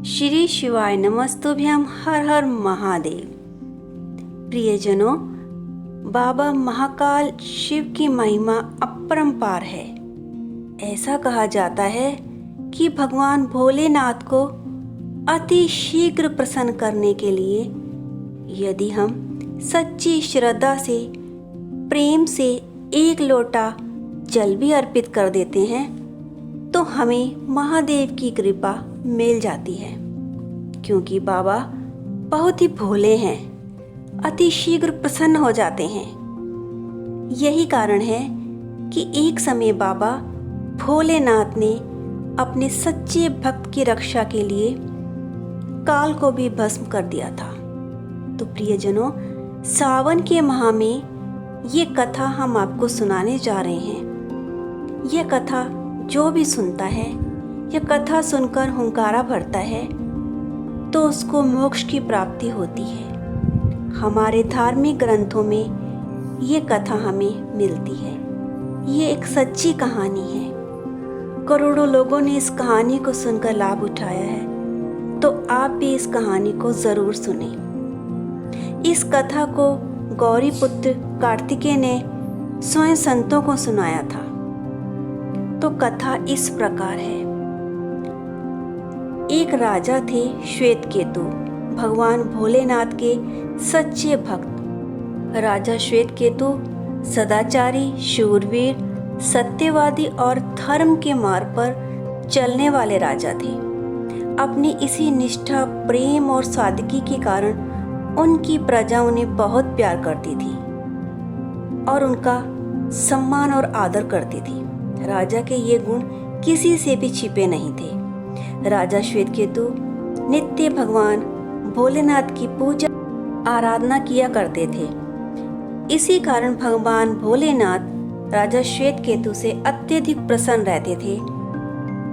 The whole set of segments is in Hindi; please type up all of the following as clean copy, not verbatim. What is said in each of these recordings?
श्री शिवाय नमस्तुभ्यम। हर हर महादेव। प्रियजनों, बाबा महाकाल शिव की महिमा अपरंपार है। ऐसा कहा जाता है कि भगवान भोलेनाथ को अति शीघ्र प्रसन्न करने के लिए यदि हम सच्ची श्रद्धा से प्रेम से एक लोटा जल भी अर्पित कर देते हैं तो हमें महादेव की कृपा मिल जाती है, क्योंकि बाबा बहुत ही भोले हैं, अति शीघ्र प्रसन्न हो जाते हैं। यही कारण है कि एक समय बाबा भोलेनाथ ने अपने सच्चे भक्त की रक्षा के लिए काल को भी भस्म कर दिया था। तो प्रियजनों, सावन के माह में ये कथा हम आपको सुनाने जा रहे हैं। यह कथा जो भी सुनता है, यह कथा सुनकर हुंकारा भरता है तो उसको मोक्ष की प्राप्ति होती है। हमारे धार्मिक ग्रंथों में ये कथा हमें मिलती है। ये एक सच्ची कहानी है। करोड़ों लोगों ने इस कहानी को सुनकर लाभ उठाया है, तो आप भी इस कहानी को जरूर सुनें। इस कथा को गौरीपुत्र कार्तिकेय ने स्वयं संतों को सुनाया था। तो कथा इस प्रकार है। एक राजा थे श्वेतकेतु, भगवान भोलेनाथ के सच्चे भक्त। राजा श्वेतकेतु सदाचारी, शूरवीर, सत्यवादी और धर्म के मार्ग पर चलने वाले राजा थे। अपनी इसी निष्ठा, प्रेम और सादगी के कारण उनकी प्रजा उन्हें बहुत प्यार करती थी और उनका सम्मान और आदर करती थी। राजा के ये गुण किसी से भी छिपे नहीं थे। राजा श्वेतकेतु नित्य भगवान भोलेनाथ की पूजा आराधना किया करते थे। इसी कारण भगवान भोलेनाथ राजा श्वेतकेतु से अत्यधिक प्रसन्न रहते थे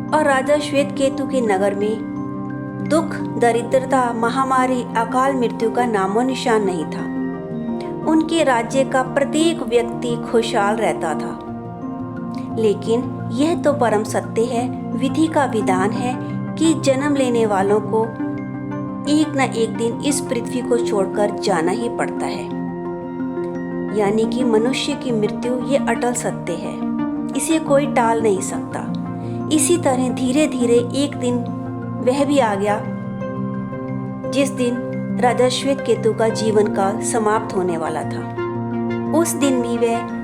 और राजा श्वेतकेतु के नगर में दुख, दरिद्रता, महामारी, अकाल मृत्यु का नामो निशान नहीं था। उनके राज्य का प्रत्येक व्यक्ति खुशहाल रहता था। लेकिन यह तो परम सत्य है, विधि का विधान है कि जन्म लेने वालों को एक न एक दिन इस पृथ्वी को छोड़कर जाना ही पड़ता है। यानी कि मनुष्य की मृत्यु ये अटल सत्य है, इसे कोई टाल नहीं सकता। इसी तरह धीरे धीरे एक दिन वह भी आ गया जिस दिन राजा श्वेतकेतु का जीवन काल समाप्त होने वाला था। उस दिन भी वह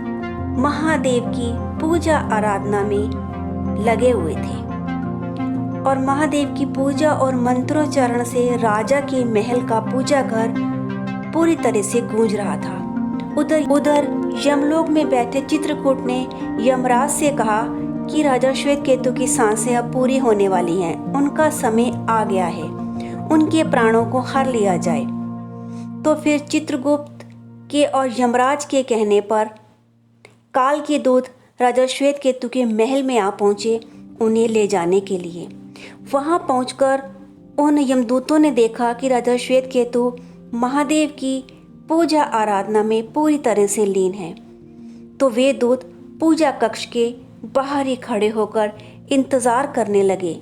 महादेव की पूजा आराधना में लगे हुए थे और महादेव की पूजा और मंत्रोच्चारण से राजा के महल का पूजा घर पूरी तरह से गूंज रहा था। उधर यमलोक में बैठे चित्रकूट ने यमराज से कहा कि राजा श्वेतकेतु की सांसें अब पूरी होने वाली हैं, उनका समय आ गया है, उनके प्राणों को हर लिया जाए। तो फिर चित्रगुप्त के और यमराज के कहने पर काल के दूत राजा श्वेतकेतु के महल में आ पहुंचे उन्हें ले जाने के लिए। वहां पहुंचकर उन यमदूतों ने देखा कि राजा श्वेतकेतु महादेव की पूजा आराधना में पूरी तरह से लीन है। तो वे दूत पूजा कक्ष के बाहर ही खड़े होकर इंतजार करने लगे।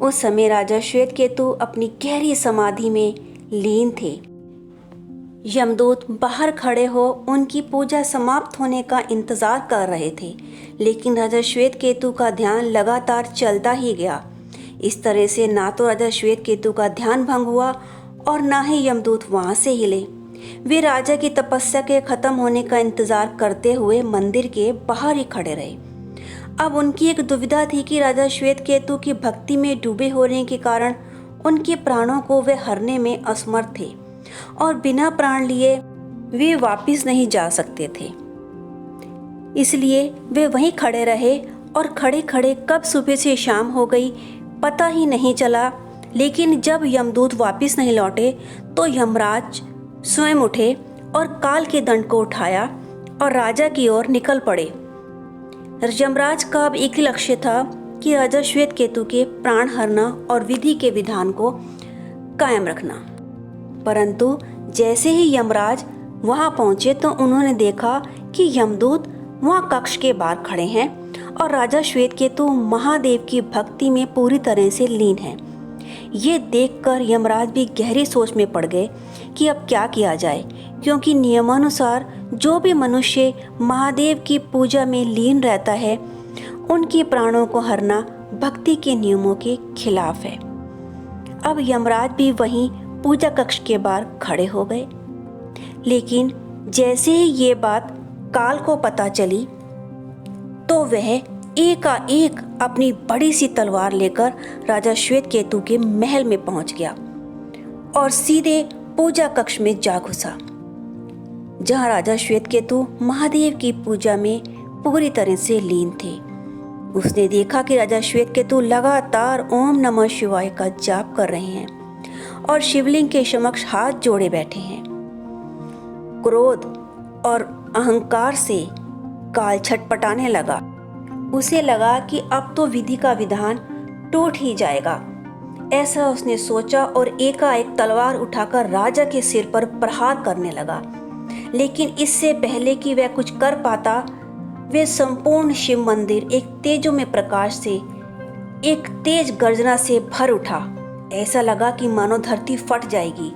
उस समय राजा श्वेतकेतु अपनी गहरी समाधि में लीन थे। यमदूत बाहर खड़े हो उनकी पूजा समाप्त होने का इंतजार कर रहे थे, लेकिन राजा श्वेतकेतु का ध्यान लगातार चलता ही गया। इस तरह से ना तो राजा श्वेतकेतु का ध्यान भंग हुआ और ना ही यमदूत वहां से हिले। वे राजा की तपस्या के खत्म होने का इंतजार करते हुए मंदिर के बाहर ही खड़े रहे। अब उनकी एक दुविधा थी कि राजा श्वेतकेतु की भक्ति में डूबे होने के कारण उनके प्राणों को वे हरने में असमर्थ थे और बिना प्राण लिए वे वापस नहीं जा सकते थे। इसलिए वे वहीं खड़े रहे और खड़े खड़े कब सुबह से शाम हो गई पता ही नहीं चला। लेकिन जब यमदूत वापस नहीं लौटे तो यमराज स्वयं उठे और काल के दंड को उठाया और राजा की ओर निकल पड़े। यमराज का अब एक ही लक्ष्य था कि राजा श्वेतकेतु के प्राण हरना और विधि के विधान को कायम रखना। परंतु जैसे ही यमराज वहां पहुंचे तो उन्होंने देखा कि यमदूत वहां कक्ष के बाहर खड़े हैं और राजा श्वेतकेतु महादेव की भक्ति में पूरी तरह से लीन है। ये देखकर यमराज भी गहरी सोच में पड़ गए कि अब क्या किया जाए, क्योंकि नियमानुसार जो भी मनुष्य महादेव की पूजा में लीन रहता है उनके प्राणों को हरना भक्ति के नियमों के खिलाफ है। अब यमराज भी वहीं पूजा कक्ष के बाहर खड़े हो गए। लेकिन जैसे ही ये बात काल को पता चली तो वह एकाएक अपनी बड़ी सी तलवार लेकर राजा श्वेतकेतु के महल में पहुंच गया और सीधे पूजा कक्ष में जा घुसा, जहां राजा श्वेतकेतु महादेव की पूजा में पूरी तरह से लीन थे। उसने देखा कि राजा श्वेतकेतु लगातार ओम नमः शिवाय का जाप कर रहे हैं और शिवलिंग के समक्ष हाथ जोड़े बैठे हैं। क्रोध और अहंकार से काल छटपटाने लगा। उसे लगा कि अब तो विधि का विधान टूट ही जाएगा। ऐसा उसने सोचा और एकाएक तलवार उठाकर राजा के सिर पर प्रहार करने लगा। लेकिन इससे पहले कि वह कुछ कर पाता, वे संपूर्ण शिव मंदिर एक तेजोमय प्रकाश से, एक तेज गर्जना से भर उठा। ऐसा लगा कि मानो धरती फट जाएगी।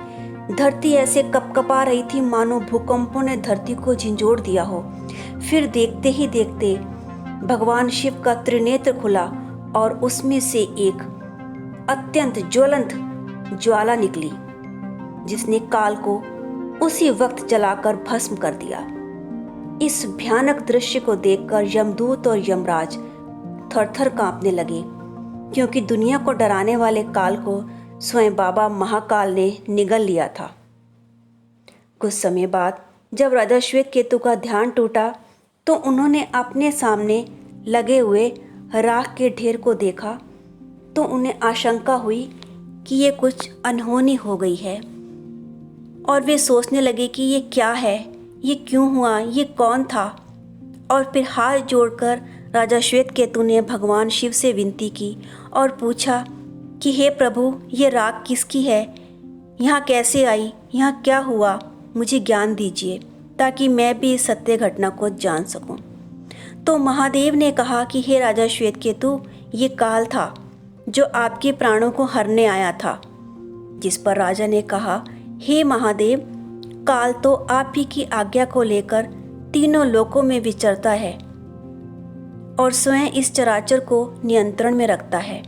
धरती ऐसे कपकपा रही थी मानो भूकंपों ने धरती को झंझोड़ दिया हो। फिर देखते ही देखते भगवान शिव का त्रिनेत्र खुला और उसमें से एक अत्यंत ज्वलंत ज्वाला निकली, जिसने काल को उसी वक्त जलाकर भस्म कर दिया। इस भयानक दृश्य को देखकर यमदूत और यमराज थरथर कांपने लगे, क्योंकि दुनिया को डराने वाले काल को स्वयं बाबा महाकाल ने निगल लिया था। कुछ समय बाद जब राजा श्वेतकेतु का ध्यान टूटा तो उन्होंने अपने सामने लगे हुए राख के ढेर को देखा तो उन्हें आशंका हुई कि ये कुछ अनहोनी हो गई है और वे सोचने लगे कि ये क्या है, ये क्यों हुआ, ये कौन था। और फिर हाथ जोड़कर राजा श्वेतकेतु ने भगवान शिव से विनती की और पूछा कि हे प्रभु, ये राख किसकी है, यहाँ कैसे आई, यहाँ क्या हुआ, मुझे ज्ञान दीजिए ताकि मैं भी इस सत्य घटना को जान सकूं। तो महादेव ने कहा कि हे राजा श्वेतकेतु, ये काल था जो आपके प्राणों को हरने आया था। जिस पर राजा ने कहा, हे महादेव, काल तो आप ही की आज्ञा को लेकर तीनों लोकों में विचरता है और स्वयं इस चराचर को नियंत्रण में रखता है।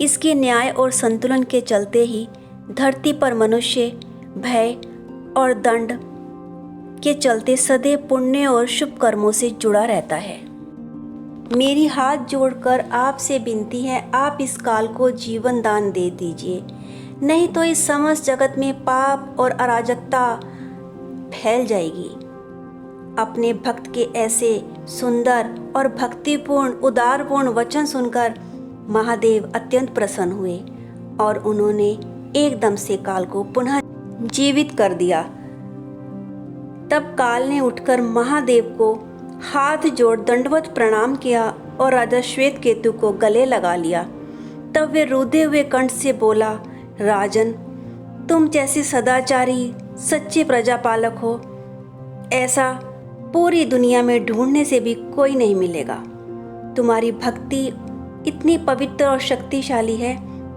इसके न्याय और संतुलन के चलते ही धरती पर मनुष्य भय और दंड के चलते सदैव पुण्य और शुभ कर्मों से जुड़ा रहता है। मेरी हाथ जोड़कर आपसे विनती है, आप इस काल को जीवन दान दे दीजिए, नहीं तो इस समस्त जगत में पाप और अराजकता फैल जाएगी। अपने भक्त के ऐसे सुंदर और भक्तिपूर्ण उदारपूर्ण वचन सुनकर महादेव अत्यंत प्रसन्न हुए और उन्होंने एकदम से काल को पुनः जीवित कर दिया। तब काल ने उठकर महादेव को हाथ जोड़ दंडवत प्रणाम किया और राजा श्वेतकेतु को गले लगा लिया। तब वे रोते हुए कंठ से बोला, राजन, तुम जैसे सदाचारी सच्चे प्रजापालक हो, ऐसा पूरी दुनिया में ढूंढने से भी कोई नहीं मिलेगा। तुम्हारी भक्ति इतनी पवित्र और शक्तिशाली है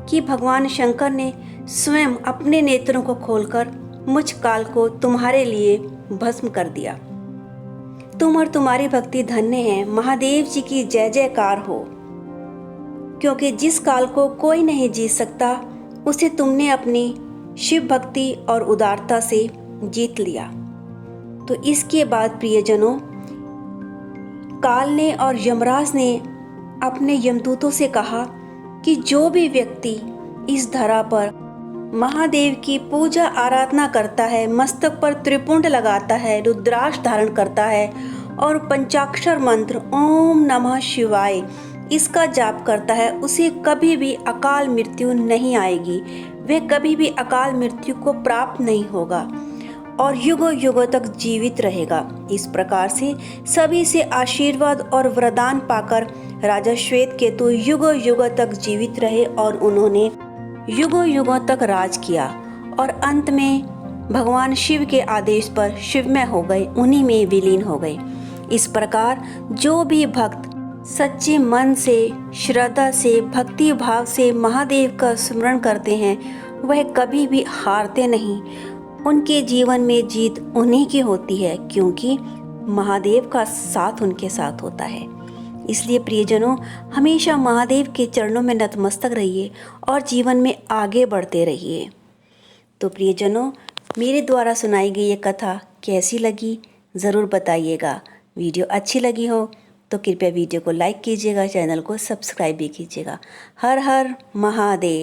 कि भगवान शंकर ने स्वयं अपने नेत्रों को खोलकर मुझ काल को तुम्हारे लिए भस्म कर दिया। तुम और तुम्हारी भक्ति धन्य है। महादेव जी की जय जयकार हो, क्योंकि जिस काल को कोई नहीं जीत सकता उसे तुमने अपनी शिव भक्ति और उदारता से जीत लिया। तो इसके बाद प्रियजनों, काल ने और यमराज ने अपने यमदूतों से कहा कि जो भी व्यक्ति इस धरा पर महादेव की पूजा आराधना करता है, मस्तक पर त्रिपुंड लगाता है, रुद्राक्ष धारण करता है और पंचाक्षर मंत्र ओम नमः शिवाय इसका जाप करता है, उसे कभी भी अकाल मृत्यु नहीं आएगी। वह कभी भी अकाल मृत्यु को प्राप्त नहीं होगा और युगों युगों तक जीवित रहेगा। इस प्रकार से सभी से आशीर्वाद और वरदान पाकर राजा श्वेतकेतु युगों युगों तक जीवित रहे और उन्होंने युगों युगों तक राज किया और अंत में भगवान शिव के आदेश पर शिवमय हो गए, उन्हीं में विलीन हो गए। इस प्रकार जो भी भक्त सच्चे मन से, श्रद्धा से, भक्ति भाव से महादेव का स्मरण करते हैं वह कभी भी हारते नहीं। उनके जीवन में जीत उन्हीं की होती है, क्योंकि महादेव का साथ उनके साथ होता है। इसलिए प्रियजनों, हमेशा महादेव के चरणों में नतमस्तक रहिए और जीवन में आगे बढ़ते रहिए। तो प्रियजनों, मेरे द्वारा सुनाई गई ये कथा कैसी लगी ज़रूर बताइएगा। वीडियो अच्छी लगी हो तो कृपया वीडियो को लाइक कीजिएगा, चैनल को सब्सक्राइब भी कीजिएगा। हर हर महादेव।